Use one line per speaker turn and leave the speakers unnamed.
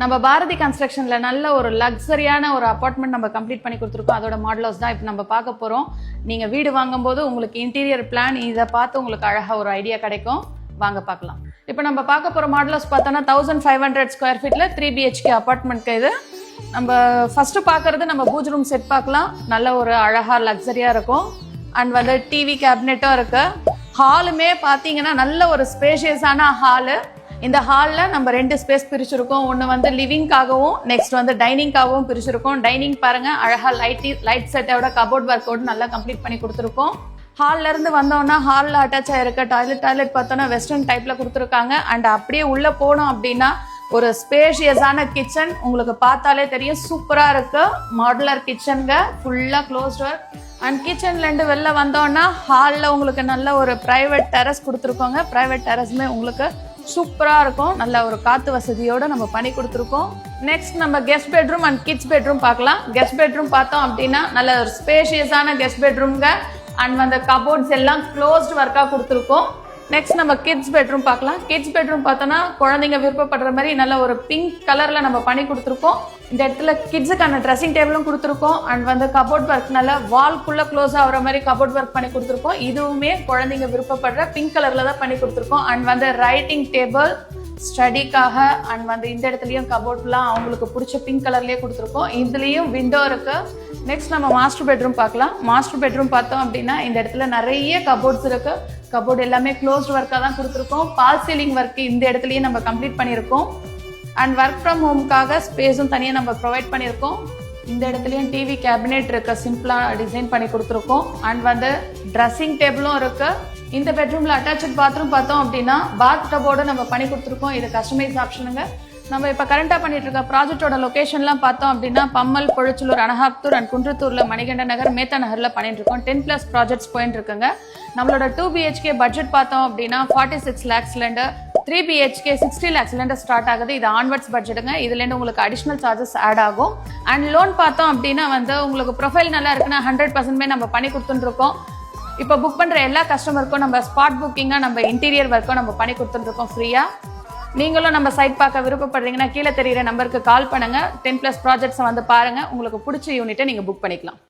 நம்ம பாரதி கன்ஸ்ட்ரக்ஷன்ல நல்ல ஒரு லக்ஸரியான ஒரு அபார்ட்மெண்ட் நம்ம கம்ப்ளீட் பண்ணி கொடுத்துருக்கோம். அதோட மாடல் ஹவுஸ் தான் இப்போ நம்ம பார்க்க போறோம். நீங்க வீடு வாங்கும்போது உங்களுக்கு இன்டீரியர் பிளான் இதை பார்த்து உங்களுக்கு அழகா ஒரு ஐடியா கிடைக்கும். வாங்க பார்க்கலாம். இப்போ நம்ம பார்க்க போற மாடல் ஹவுஸ் பார்த்தோன்னா 1500 ஸ்கொயர் ஃபீட்ல 3 BHK அபார்ட்மெண்ட்க்கு இது. நம்ம ஃபர்ஸ்ட் பார்க்கறது நம்ம பூஜ் ரூம் செட் பார்க்கலாம். நல்ல ஒரு அழகா லக்ஸரியா இருக்கும். அண்ட் வந்து டிவி கேபினெட்டும் இருக்கு. ஹாலுமே பார்த்தீங்கன்னா நல்ல ஒரு ஸ்பேஷியஸான ஹாலு. இந்த ஹாலில் நம்ம 2 ஸ்பேஸ் பிரிச்சிருக்கோம். ஒன்று வந்து லிவிங்காகவும் நெக்ஸ்ட் வந்து டைனிங்காகவும் பிரிச்சிருக்கோம். டைனிங் பாருங்க அழகா லைட் செட்டோட கபோர்ட் ஒர்க்கோடு நல்லா கம்ப்ளீட் பண்ணி கொடுத்துருக்கோம். ஹால்ல இருந்து வந்தோம்னா ஹாலில் அட்டாச் ஆயிருக்க டாய்லெட் பார்த்தோன்னா வெஸ்டர்ன் டைப்ல கொடுத்துருக்காங்க. அண்ட் அப்படியே உள்ள போனோம் அப்படின்னா ஒரு ஸ்பேஷியஸான கிச்சன் உங்களுக்கு பார்த்தாலே தெரியும். சூப்பரா இருக்கு. மாடுலர் கிச்சனுங்க, ஃபுல்லா க்ளோஸ்ட் ஒர்க். அண்ட் கிச்சன்ல இருந்து வெளில வந்தோம்னா ஹாலில் உங்களுக்கு நல்ல ஒரு பிரைவேட் டெரஸ் கொடுத்துருக்கோங்க. பிரைவேட் டெரஸ்மே உங்களுக்கு சூப்பரா இருக்கும். நல்ல ஒரு காத்து வசதியோட நம்ம பண்ணி கொடுத்துருக்கோம். நெக்ஸ்ட் நம்ம guest bedroom and kids bedroom பார்க்கலாம். கெஸ்ட் பெட்ரூம் பார்த்தோம் அப்படின்னா நல்ல ஒரு ஸ்பேஷியஸான கெஸ்ட் பெட்ரூம்ங்க. அண்ட் வந்து கபோர்ட்ஸ் எல்லாம் க்ளோஸ்ட் ஒர்க்கா கொடுத்துருக்கோம். நெக்ஸ்ட் நம்ம கிட்ஸ் பெட்ரூம் பார்க்கலாம். கிட்ஸ் பெட்ரூம் பார்த்தோன்னா குழந்தைங்க விருப்பப்படுற மாதிரி நல்ல ஒரு பிங்க் கலர்ல நம்ம பண்ணி கொடுத்துருக்கோம். இந்த இடத்துல கிட்ஸுக்கான ட்ரெஸ்ஸிங் டேபிளும் கொடுத்துருக்கோம். அண்ட் வந்து கபோர்ட் ஒர்க் நல்ல வால்குள்ள க்ளோஸ் ஆகிற மாதிரி கபோர்ட் ஒர்க் பண்ணி கொடுத்துருக்கோம். இதுவுமே குழந்தைங்க விருப்பப்படுற பிங்க் கலர்ல தான் பண்ணி கொடுத்துருக்கோம். அண்ட் வந்து ரைட்டிங் டேபிள் ஸ்டடிக்காக அண்ட் வந்து இந்த இடத்துலயும் கபோர்ட்லாம் அவங்களுக்கு பிடிச்ச பிங்க் கலர்லயே கொடுத்துருக்கோம். இதுலயும் விண்டோ இருக்கு. நெக்ஸ்ட் நம்ம மாஸ்டர் பெட்ரூம் பார்க்கலாம். மாஸ்டர் பெட்ரூம் பார்த்தோம் அப்படின்னா இந்த இடத்துல நிறைய கபோர்ட்ஸ் இருக்கு. கபோர்ட் எல்லாமே க்ளோஸ்ட் ஒர்க்காக தான் கொடுத்துருக்கோம். பால் சீலிங் ஒர்க் இந்த இடத்துலயும் நம்ம கம்ப்ளீட் பண்ணியிருக்கோம். அண்ட் ஒர்க் ஃப்ரம் ஹோம்காக ஸ்பேஸும் தனியாக நம்ம ப்ரொவைட் பண்ணியிருக்கோம். இந்த இடத்துலயும் டிவி கேபினெட் இருக்கு, சிம்பிளா டிசைன் பண்ணி கொடுத்துருக்கோம். அண்ட் வந்து ட்ரெஸ்ஸிங் டேபிளும் இருக்கு. இந்த பெட்ரூம்ல அட்டாச் பாத்ரூம் பார்த்தோம் அப்படின்னா பாத் டப்போட நம்ம பண்ணி கொடுத்துருக்கோம். இது கஸ்டமைஸ் ஆப்ஷனுங்க. நம்ம இப்போ கரண்டா பண்ணிட்டு இருக்க ப்ராஜெக்டோட லொகேஷன்லாம் பார்த்தோம் அப்படின்னா பம்மல், பொழிச்சலூர், அனகாப்தூர் அண்ட் குன்றத்தூர்ல, மணிகண்ட நகர், மேத்தா நகர்ல பண்ணிட்டு இருக்கோம். 10+ ப்ராஜெக்ட்ஸ் போயிட்டு இருக்குங்க. நம்மளோட 2 BHK பட்ஜெட் பார்த்தோம் அப்படின்னா 46 lakhsலேருந்து 3 BHK 60 lakhsலேருந்து ஸ்டார்ட் ஆகுது. இது ஆன்வர்ட்ஸ் பட்ஜெட்டுங்க. இதுலேருந்து உங்களுக்கு அடிஷனல் சார்ஜஸ் ஆட் ஆகும். அண்ட் லோன் பார்த்தோம் அப்படின்னா வந்து உங்களுக்கு ப்ரொஃபைல் நல்லா இருக்குன்னா 100% நம்ம பண்ணி கொடுத்துருக்கோம். இப்போ புக் பண்ற எல்லா கஸ்டமருக்கும் நம்ம ஸ்பாட் புக்கிங்கா நம்ம இன்டீரியர் ஒர்க்கும் நம்ம பண்ணி கொடுத்துருக்கோம் ஃப்ரீயா. நீங்களும் நம்ம சைட் பார்க்க விருப்பப்படுறீங்கன்னா கீழே தெரியுற நம்பருக்கு கால் பண்ணுங்க. 10+ ப்ராஜெக்ட்ஸை வந்து பாருங்க. உங்களுக்கு பிடிச்ச யூனிட்டை நீங்க புக் பண்ணிக்கலாம்.